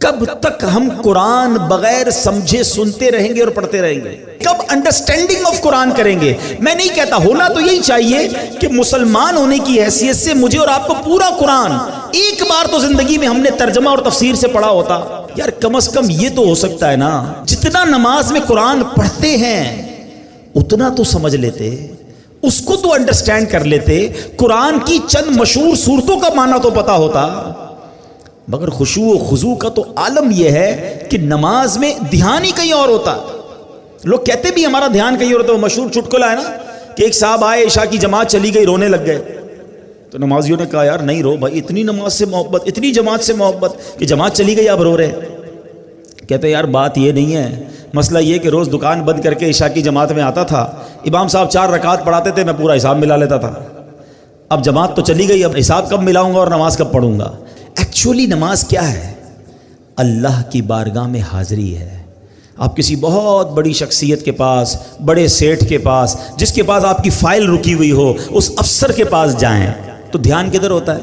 کب تک ہم قرآن بغیر سمجھے سنتے رہیں گے اور پڑھتے رہیں گے؟ کب انڈرسٹینڈنگ آف قرآن کریں گے؟ میں نہیں کہتا، ہونا تو یہی چاہیے کہ مسلمان ہونے کی حیثیت سے مجھے اور آپ کو پورا قرآن ایک بار تو زندگی میں ہم نے ترجمہ اور تفسیر سے پڑھا ہوتا۔ یار کم از کم یہ تو ہو سکتا ہے نا، جتنا نماز میں قرآن پڑھتے ہیں اتنا تو سمجھ لیتے، اس کو تو انڈرسٹینڈ کر لیتے، قرآن کی چند مشہور سورتوں کا معنی تو پتا ہوتا۔ مگر خشوع و خضوع کا تو عالم یہ ہے کہ نماز میں دھیان ہی کہیں اور ہوتا۔ لوگ کہتے بھی ہمارا دھیان کہیں اور ہوتا ہے۔ وہ مشہور چٹکلا ہے نا کہ ایک صاحب آئے، عشاء کی جماعت چلی گئی، رونے لگ گئے، تو نمازیوں نے کہا یار نہیں رو بھائی، اتنی نماز سے محبت، اتنی جماعت سے محبت کہ جماعت چلی گئی اب رو رہے۔ کہتے یار بات یہ نہیں ہے، مسئلہ یہ کہ روز دکان بند کر کے عشاء کی جماعت میں آتا تھا، امام صاحب 4 رکعت پڑھاتے تھے، میں پورا حساب ملا لیتا تھا، اب جماعت تو چلی گئی، اب حساب کب ملاؤں گا اور نماز کب پڑھوں گا؟ ایکچولی نماز کیا ہے؟ اللہ کی بارگاہ میں حاضری ہے۔ آپ کسی بہت بڑی شخصیت کے پاس، بڑے سیٹھ کے پاس، جس کے پاس آپ کی فائل رکی ہوئی ہو، اس افسر کے پاس جائیں تو دھیان کدھر ہوتا ہے؟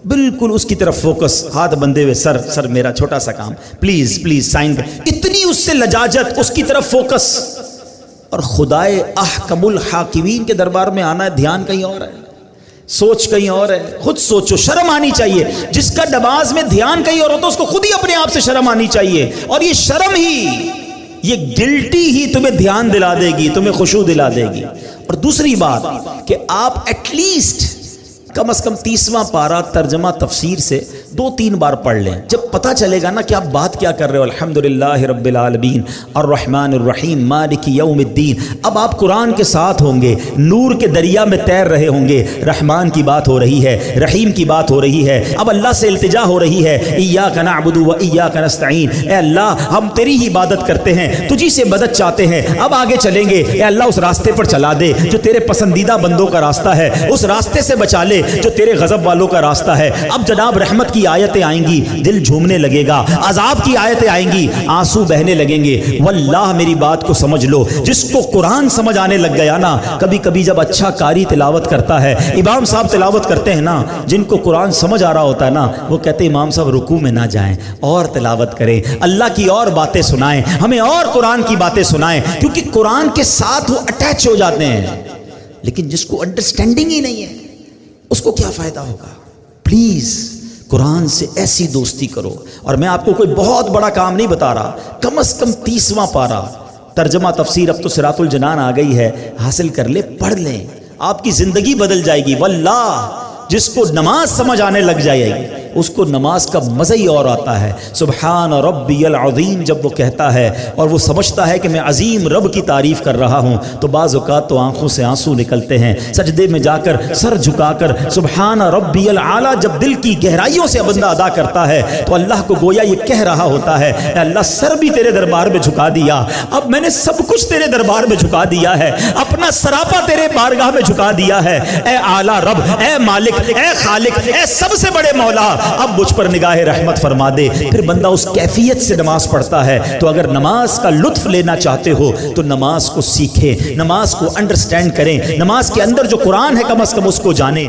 بالکل اس کی طرف فوکس، ہاتھ بندھے ہوئے، سر میرا چھوٹا سا کام، پلیز سائن کر، اتنی اس سے لجاجت، اس کی طرف فوکس۔ اور خدائے احکم الحاکمین کے دربار میں آنا ہے، دھیان کہیں اور ہے، سوچ کہیں اور ہے۔ خود سوچو، شرم آنی چاہیے۔ جس کا نماز میں دھیان کہیں اور ہوتا ہے اس کو خود ہی اپنے آپ سے شرم آنی چاہیے، اور یہ شرم ہی، یہ گلٹی ہی تمہیں دھیان دلا دے گی، تمہیں خشوع دلا دے گی۔ اور دوسری بات کہ آپ ایٹ لیسٹ کم از کم 30واں پارہ ترجمہ تفسیر سے 2-3 بار پڑھ لیں، جب پتہ چلے گا نا کہ آپ بات کیا کر رہے ہو۔ الحمدللہ رب العالمین الرحمن الرحیم مالک یوم الدین، اب آپ قرآن کے ساتھ ہوں گے، نور کے دریا میں تیر رہے ہوں گے، رحمان کی بات ہو رہی ہے، رحیم کی بات ہو رہی ہے، اب اللہ سے التجا ہو رہی ہے، ایاک نعبد و ایاک نستعین، اے اللہ ہم تیری ہی عبادت کرتے ہیں، تجھی سے مدد چاہتے ہیں، اب آگے چلیں گے، اے اللہ اس راستے پر چلا دے جو تیرے پسندیدہ بندوں کا راستہ ہے، اس راستے سے بچا لے جو تیرے غضب والوں کا راستہ ہے۔ اب جناب رحمت کی آیتیں آئیں گی، دل جھومنے لگے گا، عذاب کی آیتیں آئیں گی، آنسو بہنے لگیں گے۔ واللہ میری بات کو سمجھ لو، جس کو قرآن سمجھ آنے لگ گیا نا، کبھی کبھی جب اچھا قاری تلاوت کرتا ہے، امام صاحب تلاوت کرتے ہیں نا، جن کو قرآن سمجھ آ رہا ہوتا ہے نا، وہ کہتے ہیں امام صاحب رکوع میں نہ جائیں، اور تلاوت کریں، اللہ کی اور باتیں سنائیں، ہمیں اور قرآن کی باتیں سنائیں، کیونکہ قرآن کے ساتھ وہ اٹیچ ہو جاتے ہیں۔ لیکن جس کو انڈرسٹینڈنگ ہی نہیں ہے اس کو کیا فائدہ ہوگا؟ پلیز قرآن سے ایسی دوستی کرو۔ اور میں آپ کو کوئی بہت بڑا کام نہیں بتا رہا، کم از کم 30واں پارہ ترجمہ تفسیر، اب تو صراط الجنان آ گئی ہے، حاصل کر لے، پڑھ لیں، آپ کی زندگی بدل جائے گی۔ واللہ جس کو نماز سمجھ آنے لگ جائے گی اس کو نماز کا مزہ ہی اور آتا ہے۔ سبحان ربی العظیم جب وہ کہتا ہے اور وہ سمجھتا ہے کہ میں عظیم رب کی تعریف کر رہا ہوں، تو بعض اوقات تو آنکھوں سے آنسو نکلتے ہیں۔ سجدے میں جا کر سر جھکا کر سبحان ربی العالی جب دل کی گہرائیوں سے بندہ ادا کرتا ہے تو اللہ کو گویا یہ کہہ رہا ہوتا ہے، اے اللہ سر بھی تیرے دربار میں جھکا دیا، اب میں نے سب کچھ تیرے دربار میں جھکا دیا ہے، اپنا سراپا تیرے بارگاہ میں جھکا دیا ہے، اے اعلیٰ رب، اے مالک، اے خالق، اے سب سے بڑے مولا، اب مجھ پر نگاہ رحمت فرما دے۔ پھر بندہ اس کیفیت سے نماز پڑھتا ہے۔ تو اگر نماز کا لطف لینا چاہتے ہو تو نماز کو سیکھیں، نماز کو انڈرسٹینڈ کریں، نماز کے اندر جو قرآن ہے کم از کم اس کو جانیں۔